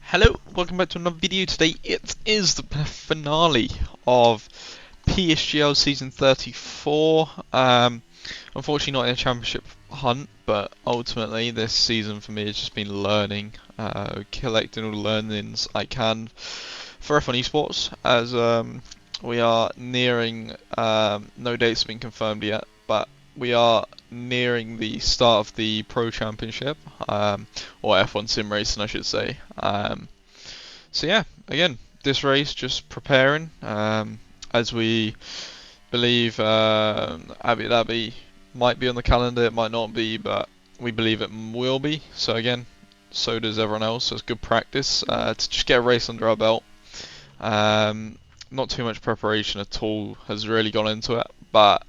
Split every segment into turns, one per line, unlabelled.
Hello, welcome back to another video. Today it is the finale of Psgl season 34. Unfortunately not in a championship hunt, but ultimately this season for me has just been learning, collecting all the learnings I can for F1 Esports, as we are nearing, no dates have been confirmed yet, but we are nearing the start of the Pro Championship, or F1 Sim Racing I should say. So yeah, again, this race just preparing, as we believe Abu Dhabi might be on the calendar, it might not be, but we believe it will be. So again, so does everyone else, so it's good practice to just get a race under our belt. Not too much preparation at all has really gone into it, but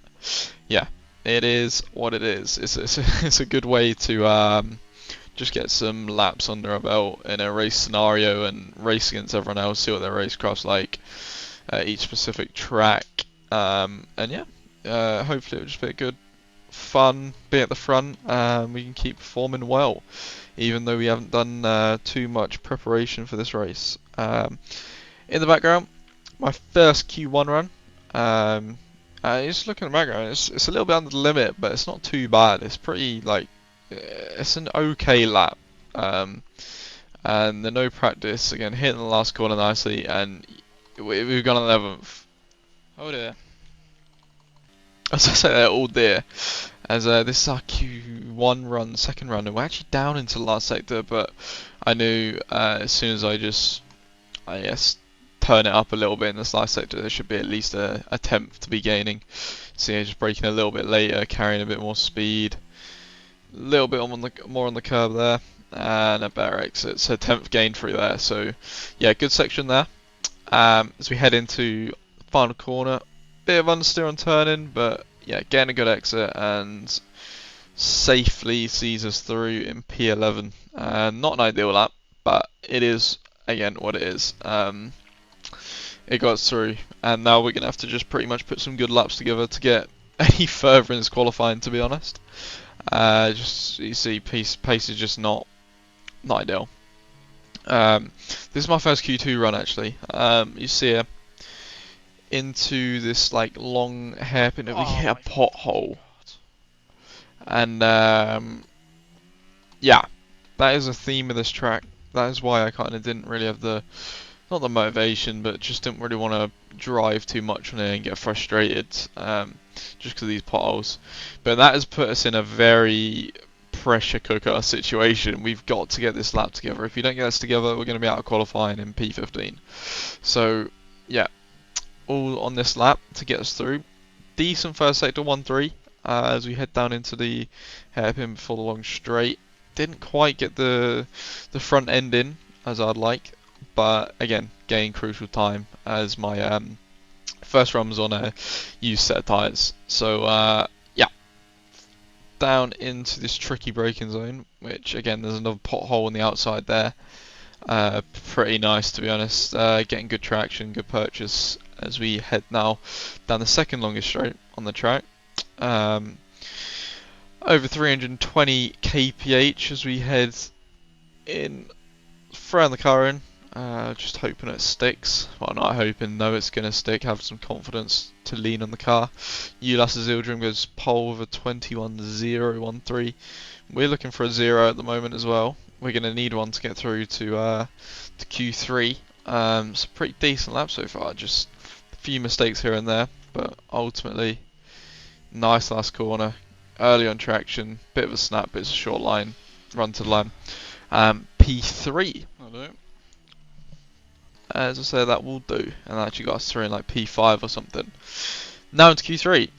yeah, it is what it is. It's a good way to just get some laps under our belt in a race scenario and race against everyone else, see what their racecraft's like at each specific track. And yeah, hopefully it'll just be a good fun, be at the front. We can keep performing well, even though we haven't done too much preparation for this race. In the background, my first Q1 run. Just looking at the background, it's a little bit under the limit, but it's not too bad. It's pretty, like, it's an okay lap. And the no practice, again, hitting the last corner nicely, and we've gone 11th. Oh dear. As I say that, all dear. As this is our Q1 run, second run, and we're actually down into the last sector, but I knew as soon as I guess, turn it up a little bit in this last sector, there should be at least a tenth to be gaining. So yeah, just braking a little bit later, carrying a bit more speed, a little bit more on the curb there, and a better exit. So 10th gain through there. So yeah, good section there. As we head into the final corner, bit of understeer on turning, but yeah, getting a good exit and safely sees us through in P11. Not an ideal lap, but it is again what it is. It got us through, and now we're gonna have to just pretty much put some good laps together to get any further in this qualifying, to be honest. Just you see, pace is just not ideal. This is my first Q2 run actually. You see here into this like long hairpin, we hit a pothole, and yeah, that is a theme of this track. That is why I kind of didn't really have not the motivation, but just didn't really want to drive too much on it and get frustrated, just because of these potholes. But that has put us in a very pressure cooker situation. We've got to get this lap together. If we don't get this together, we're going to be out of qualifying in P15. So yeah, all on this lap to get us through. Decent first sector 1-3 as we head down into the hairpin before the long straight. Didn't quite get the front end in as I'd like, but again, gain crucial time as my first run was on a used set of tyres. So yeah, down into this tricky braking zone, which again there's another pothole on the outside there. Pretty nice, to be honest. Getting good traction, good purchase as we head now down the second longest straight on the track. Over 320 kph as we head in, throwing the car in. Just hoping it sticks. Well, not hoping, no, it's going to stick. Have some confidence to lean on the car. Ulas Zildrim goes pole with a 21.013. We're looking for a 0 at the moment as well. We're going to need one to get through to Q3. It's a pretty decent lap so far. Just a few mistakes here and there, but ultimately, nice last corner. Early on traction, bit of a snap, but it's a short line, run to the line. P3. As I say, that will do, and that actually got us through in like P5 or something. Now into Q3.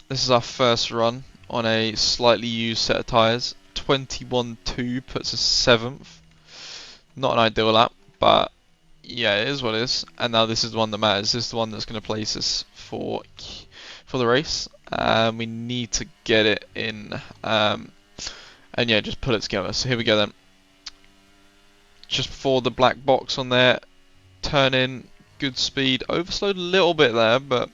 This is our first run on a slightly used set of tyres. 21.2 puts us 7th. Not an ideal lap, but yeah, it is what it is. And now this is the one that matters. This is the one that's going to place us for the race. We need to get it in, and yeah, just put it together. So here we go then. Just before the black box on there, turn in, good speed, overslowed a little bit there, but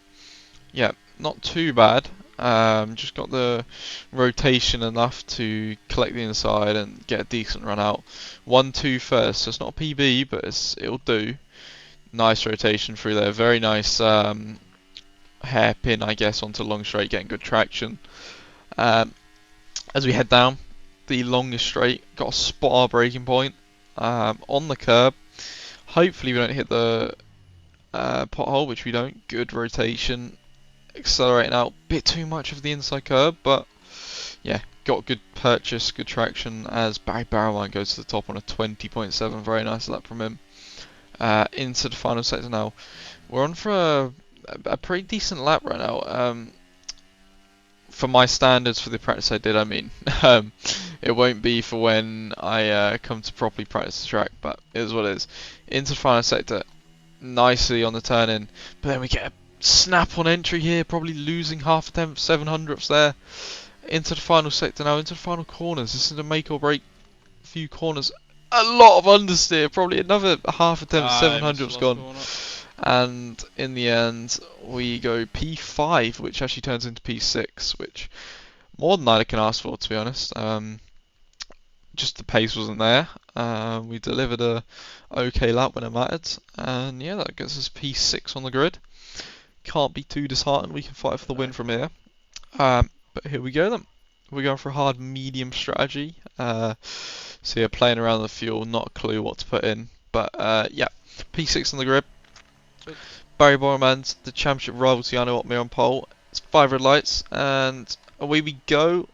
yeah, not too bad. Just got the rotation enough to collect the inside and get a decent run out. 1-2 first, so it's not a PB, but it'll do. Nice rotation through there. Very nice hairpin, I guess, onto long straight, getting good traction. As we head down the longest straight, got a spot our braking point on the curb. Hopefully we don't hit the pothole, which we don't. Good rotation, accelerating out. Bit too much of the inside curb, but yeah, got good purchase, good traction as Barry Barrowline goes to the top on a 20.7. Very nice lap from him. Into the final sector now. We're on for a pretty decent lap right now. For my standards for the practice I did, I mean. It won't be for when I come to properly practice the track, but it is what it is. Into the final sector, nicely on the turn in, but then we get a snap on entry here, probably losing half a tenth, 700ths there. Into the final sector now, into the final corners. This is a make or break few corners. A lot of understeer, probably another half a tenth, 700ths gone. And in the end, we go P5, which actually turns into P6, which more than I can ask for, to be honest. Just the pace wasn't there. We delivered a okay lap when it mattered, and yeah, that gets us P6 on the grid. Can't be too disheartened. We can fight for the win from here. But here we go then. We're going for a hard medium strategy. So yeah, playing around the fuel, not a clue what to put in. But yeah, P6 on the grid. Barry Borman's the championship rival to Jarno Opmeer on pole. It's 5 red lights, and away we go.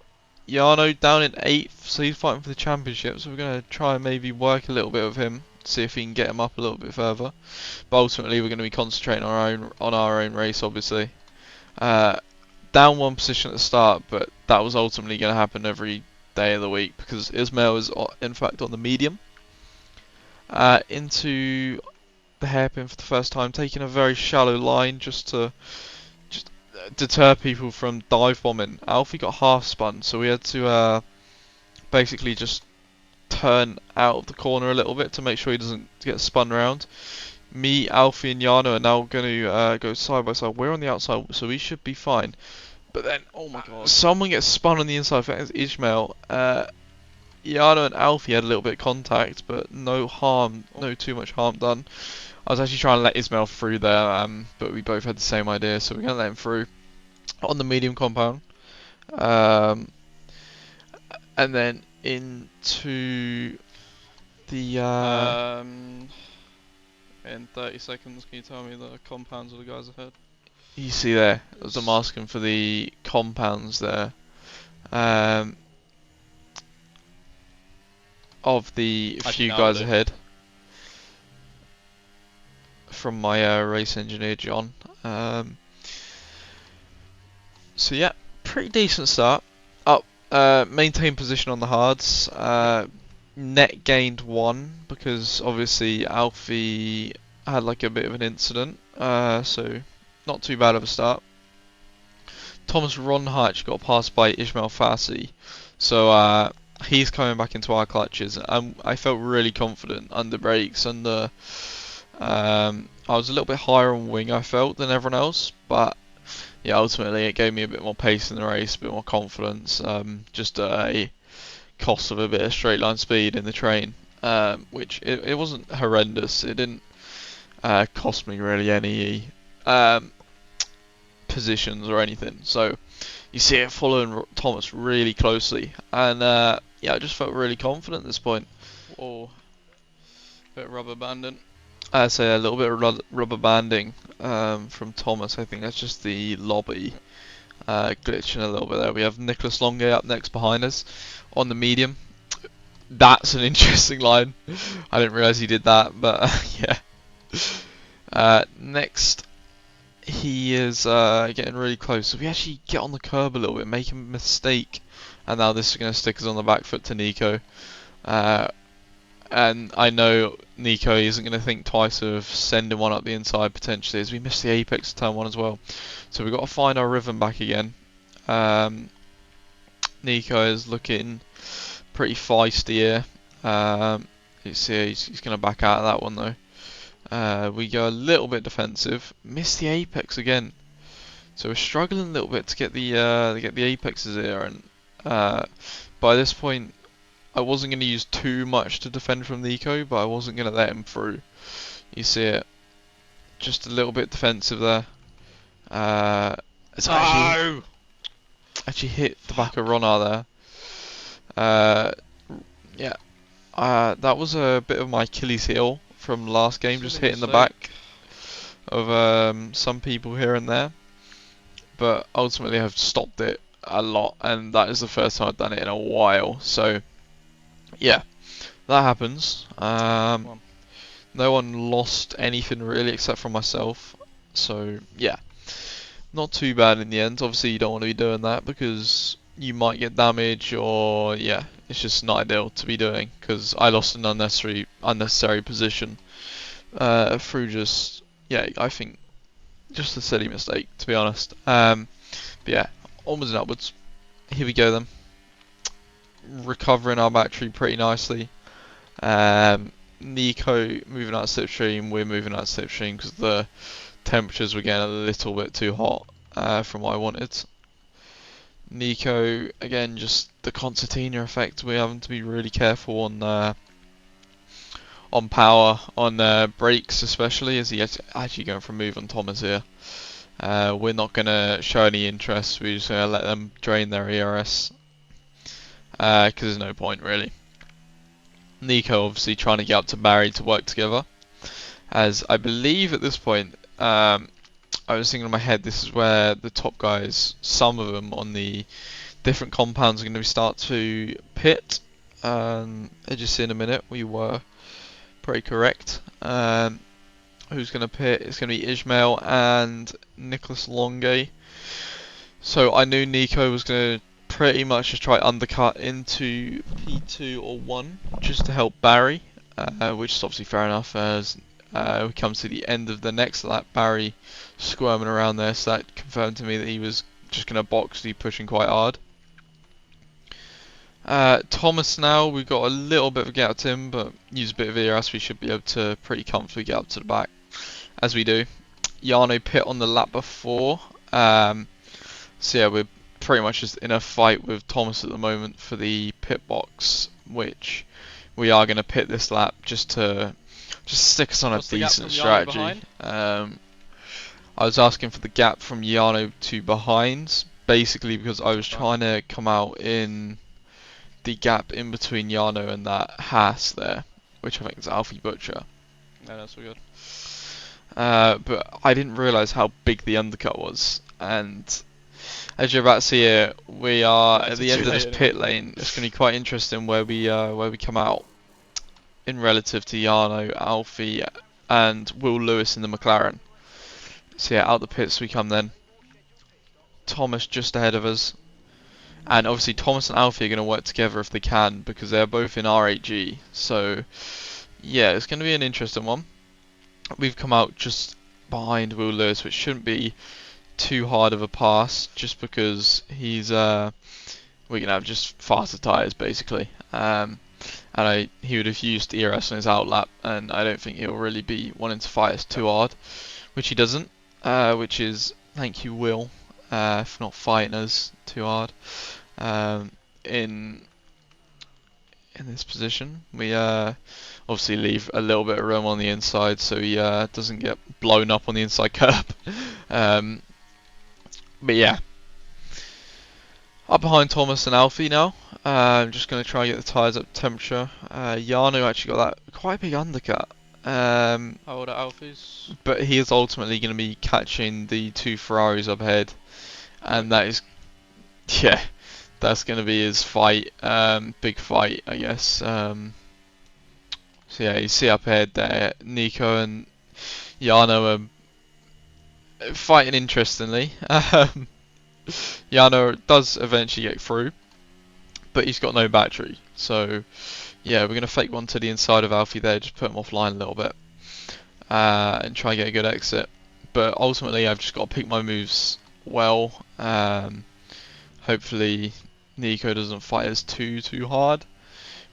Jarno down in 8th, so he's fighting for the championship. So we're going to try and maybe work a little bit with him, see if we can get him up a little bit further. But ultimately, we're going to be concentrating on our own race, obviously. Down one position at the start, but that was ultimately going to happen every day of the week because Ismail is in fact on the medium. Into the hairpin for the first time, taking a very shallow line just to deter people from dive bombing. Alfie got half spun, so we had to basically just turn out of the corner a little bit to make sure he doesn't get spun around. Me, Alfie and Jarno are now going to go side by side. We're on the outside, so we should be fine. But then, oh my god, someone gets spun on the inside. I think it's Ismail. Jarno and Alfie had a little bit of contact, but no harm, no too much harm done. I was actually trying to let Ismail through there, but we both had the same idea, so we're going to let him through on the medium compound. And then into the... in 30 seconds, can you tell me the compounds of the guys ahead? You see there, as I'm asking for the compounds there. Of the few guys ahead. From my race engineer John. So yeah, pretty decent start. Up, maintain position on the hards. Net gained 1 because obviously Alfie had like a bit of an incident. So not too bad of a start. Thomas Ronhart got passed by Ismail Fassi. So he's coming back into our clutches. I felt really confident under brakes, under I was a little bit higher on wing, I felt, than everyone else, but yeah, ultimately it gave me a bit more pace in the race, a bit more confidence, just a cost of a bit of straight line speed in the train, which it wasn't horrendous. It didn't cost me really any positions or anything. So you see it following Thomas really closely, and yeah, I just felt really confident at this point. Whoa, bit rubber banding. I'd say a little bit of rubber banding from Thomas. I think that's just the lobby glitching a little bit there. We have Nicholas Longay up next behind us on the medium. That's an interesting line. I didn't realise he did that, but yeah. Next, he is getting really close. So we actually get on the curb a little bit, make a mistake, and now this is going to stick us on the back foot to Nico. And I know Nico isn't going to think twice of sending one up the inside potentially, as we missed the apex of turn 1 as well. So we've got to find our rhythm back again. Nico is looking pretty feisty here. You see he's going to back out of that one though. We go a little bit defensive. Miss the apex again. So we're struggling a little bit to get the apexes here, and by this point I wasn't going to use too much to defend from Nico, but I wasn't going to let him through. You see it, just a little bit defensive there. It's actually hit the back of Ronar there. Yeah, that was a bit of my Achilles heel from last game, just hitting the back of some people here and there. But ultimately I've stopped it a lot, and that is the first time I've done it in a while. So yeah, that happens. No one lost anything really except for myself. So yeah, not too bad in the end. Obviously you don't want to be doing that because you might get damage, or yeah, it's just not ideal to be doing, because I lost an unnecessary position through just, yeah, I think just a silly mistake, to be honest. But yeah, onwards and upwards. Here we go then. Recovering our battery pretty nicely. Nico moving out of slipstream, we're moving out of slipstream because the temperatures were getting a little bit too hot from what I wanted. Nico, again, just the concertina effect. We're having to be really careful on power, on brakes especially, as he's actually going for a move on Thomas here. We're not going to show any interest, we're just going to let them drain their ERS, because there's no point really. Nico obviously trying to get up to Barry to work together, as I believe at this point, I was thinking in my head, this is where the top guys, some of them on the different compounds, are going to start to pit. As you see in a minute, we were pretty correct. Who's going to pit? It's going to be Ismail and Nicholas Longe. So I knew Nico was going to pretty much just try undercut into P2 or 1 just to help Barry, which is obviously fair enough, as we come to the end of the next lap. Barry squirming around there, so that confirmed to me that he was just going to box, he pushing quite hard. Thomas now, we've got a little bit of a gap to him, but use a bit of ERS, we should be able to pretty comfortably get up to the back, as we do. Jarno pit on the lap before, so yeah, we're pretty much just in a fight with Thomas at the moment for the pit box, which we are going to pit this lap just to stick us on a decent strategy. I was asking for the gap from Jarno to behinds, basically because I was trying to come out in the gap in between Jarno and that Haas there, which I think is Alfie Butcher.
No, that's all good.
But I didn't realise how big the undercut was, and as you're about to see here, we are at the end of this pit lane. It's going to be quite interesting where we come out in relative to Jarno, Alfie, and Will Lewis in the McLaren. So yeah, out the pits we come then. Thomas just ahead of us. And obviously Thomas and Alfie are going to work together if they can, because they're both in R8G. So yeah, it's going to be an interesting one. We've come out just behind Will Lewis, which shouldn't be too hard of a pass, just because he's we're going to have just faster tyres basically. And he would have used ERS on his outlap, and I don't think he'll really be wanting to fight us too hard, which he doesn't, which is, thank you Will, for not fighting us too hard in this position. We obviously leave a little bit of room on the inside so he doesn't get blown up on the inside curb. But yeah, up behind Thomas and Alfie now. I'm just going to try and get the tyres up to temperature. Jarno actually got that quite a big undercut.
How old are Alfie's?
But he is ultimately going to be catching the two Ferraris up ahead. And that is, yeah, that's going to be his fight, big fight, I guess. So yeah, you see up ahead there, Nico and Jarno are fighting interestingly. Jarno does eventually get through, but he's got no battery. So yeah, we're going to fake one to the inside of Alfie there, just put him offline a little bit, and try and get a good exit. But ultimately I've just got to pick my moves well. Hopefully Nico doesn't fight us too hard,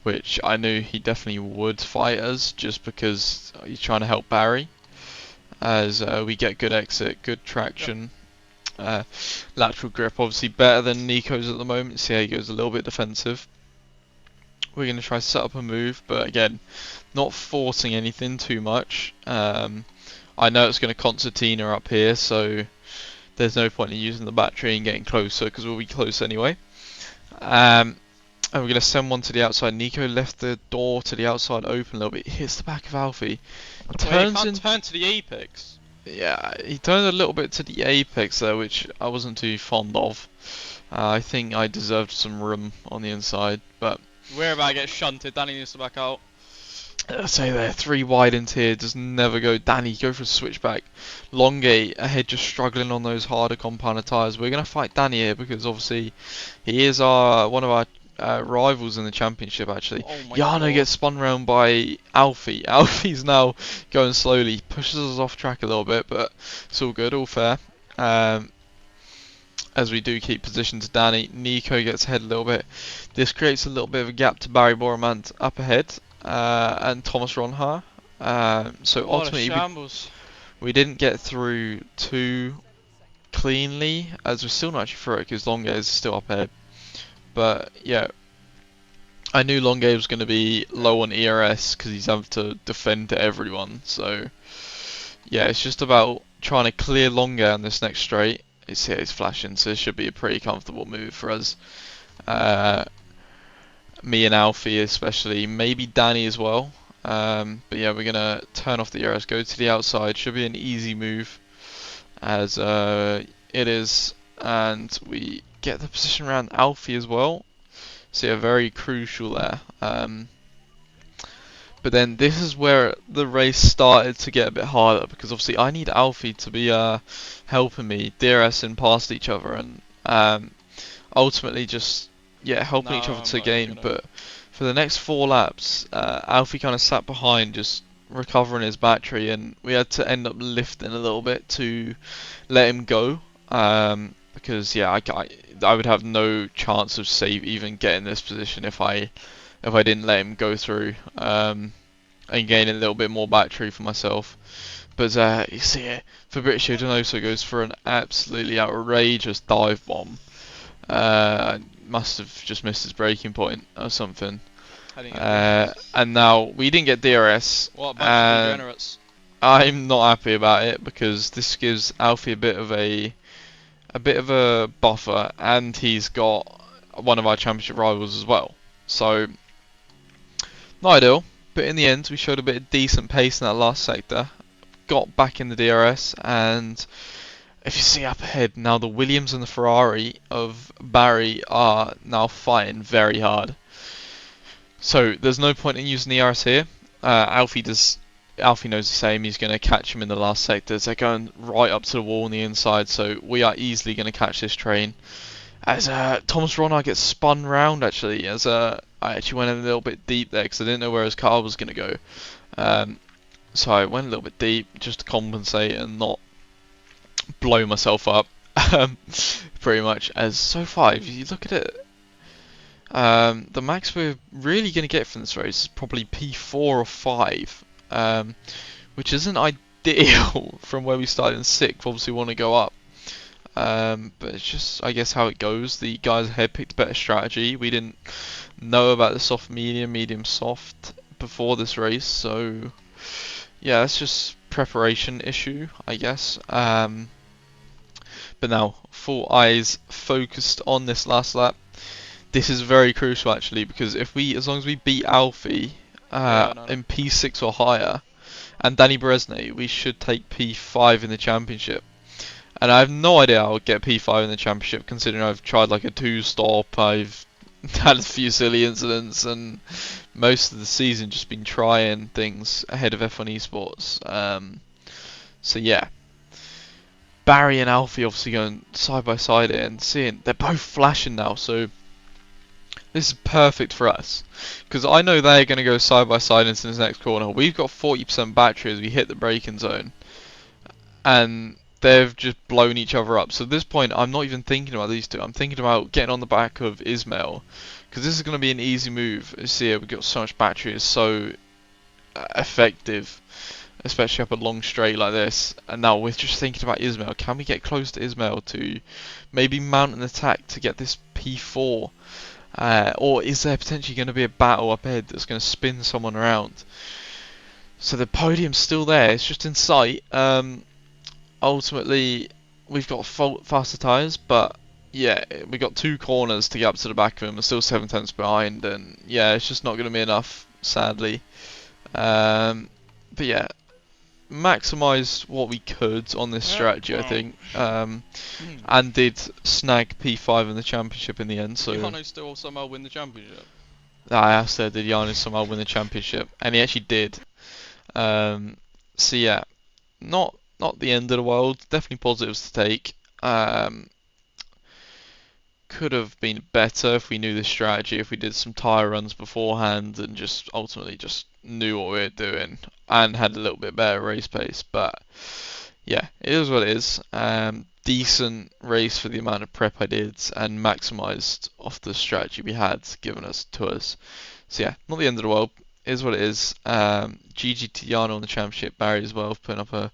which I knew he definitely would fight us, just because he's trying to help Barry, as we get good exit, good traction. Lateral grip obviously better than Nico's at the moment. See how he goes a little bit defensive. We're going to try to set up a move, but again, not forcing anything too much. I know it's going to concertina up here, so there's no point in using the battery and getting closer because we'll be close anyway. And we're going to send one to the outside. Nico left the door to the outside open a little bit. He hits the back of Alfie.
Turns in. Turn to the apex.
Yeah, he turned a little bit to the apex there, which I wasn't too fond of. I think I deserved some room on the inside, but
we're about to get shunted. Danny needs to back out.
Let's say there, 3 wide into here, does never go. Danny, go for a switchback. Longate ahead, just struggling on those harder compounded tyres. We're going to fight Danny here because obviously he is one of our rivals in the championship actually.
Oh
Jano gets spun round by Alfie. Alfie's now going slowly, pushes us off track a little bit, but it's all good, all fair. As we do keep position to Danny, Nico gets ahead a little bit. This creates a little bit of a gap to Barry Boromant up ahead. And Thomas Ronha. So ultimately we didn't get through too cleanly, as we're still not actually through it because Longay is still up ahead. But yeah, I knew Longay was going to be low on ERS because he's having to defend to everyone. So yeah, it's just about trying to clear Longay on this next straight. It's flashing, so it should be a pretty comfortable move for us. Me and Alfie especially, maybe Danny as well. But yeah, we're gonna turn off the ERS, go to the outside. Should be an easy move, as it is, and we get the position around Alfie as well. So yeah, very crucial there. But then this is where the race started to get a bit harder because obviously I need Alfie to be helping me DRSing past each other and ultimately just helping each other to gain. But for the next 4 laps, Alfie kind of sat behind just recovering his battery, and we had to end up lifting a little bit to let him go because I would have no chance of even getting this position if I didn't let him go through and gain a little bit more battery for myself. But you see it, for British Odonoso goes for an absolutely outrageous dive bomb. Must have just missed his braking point or something. And now we didn't get DRS.
What a bunch of degenerates.
I'm not happy about it because this gives Alfie a bit of a buffer, and he's got one of our championship rivals as well. So not ideal, but in the end we showed a bit of decent pace in that last sector. Got back in the DRS, and if you see up ahead now, the Williams and the Ferrari of Barry are now fighting very hard. So there's no point in using the ERS here. Alfie knows the same. He's going to catch him in the last sectors. They're going right up to the wall on the inside, so we are easily going to catch this train. As Thomas Ronard gets spun round actually, as I actually went a little bit deep there because I didn't know where his car was going to go. So I went a little bit deep just to compensate and not blow myself up. Pretty much. As so far, if you look at it, the max we're really going to get from this race is probably P4 or 5, which isn't ideal from where we started in 6th. Obviously, we want to go up. But it's just, I guess, how it goes. The guys ahead picked a better strategy. We didn't know about the soft medium soft before this race, so yeah, it's just preparation issue, I guess. But now, full eyes focused on this last lap. This is very crucial actually, because as long as we beat Alfie in P6 or higher, and Danny Bresnay, we should take P5 in the championship. And I have no idea I'll get P5 in the championship, considering I've tried like a 2-stop, I've had a few silly incidents, and most of the season just been trying things ahead of F1 Esports. So yeah, Barry and Alfie obviously going side by side here, and seeing they're both flashing now, so this is perfect for us, because I know they're going to go side by side into this next corner. We've got 40% battery as we hit the braking zone, and they've just blown each other up. So at this point, I'm not even thinking about these two. I'm thinking about getting on the back of Ismail, because this is going to be an easy move. You see, we've got so much battery. It's so effective. especially up a long straight like this. And now we're just thinking about Ismail. Can we get close to Ismail to maybe mount an attack to get this P4? Or is there potentially going to be a battle up ahead that's going to spin someone around? So the podium's still there, it's just in sight. Ultimately, we've got faster tyres, but yeah, we got 2 corners to get up to the back of him. We're still 7 tenths behind, and yeah, it's just not going to be enough, sadly. But yeah, maximised what we could on this strategy, I think, and did snag P5 in the championship in the end. So
Yano still somehow win the championship.
I asked her, did Giannis somehow win the championship? And he actually did. So yeah, not the end of the world. Definitely positives to take. Could have been better if we knew the strategy, if we did some tyre runs beforehand and just ultimately just knew what we were doing and had a little bit better race pace. But yeah, it is what it is. Decent race for the amount of prep I did and maximised off the strategy we had given us to us. So yeah, not the end of the world. It is what it is. GG to Yano on the championship, Barry as well, for putting up a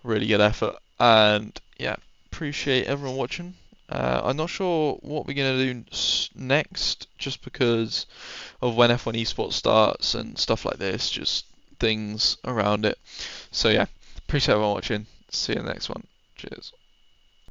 really good effort. And yeah, appreciate everyone watching. I'm not sure what we're going to do next, just because of when F1 Esports starts and stuff like this, just things around it. So yeah, appreciate everyone watching. See you in the next one. Cheers.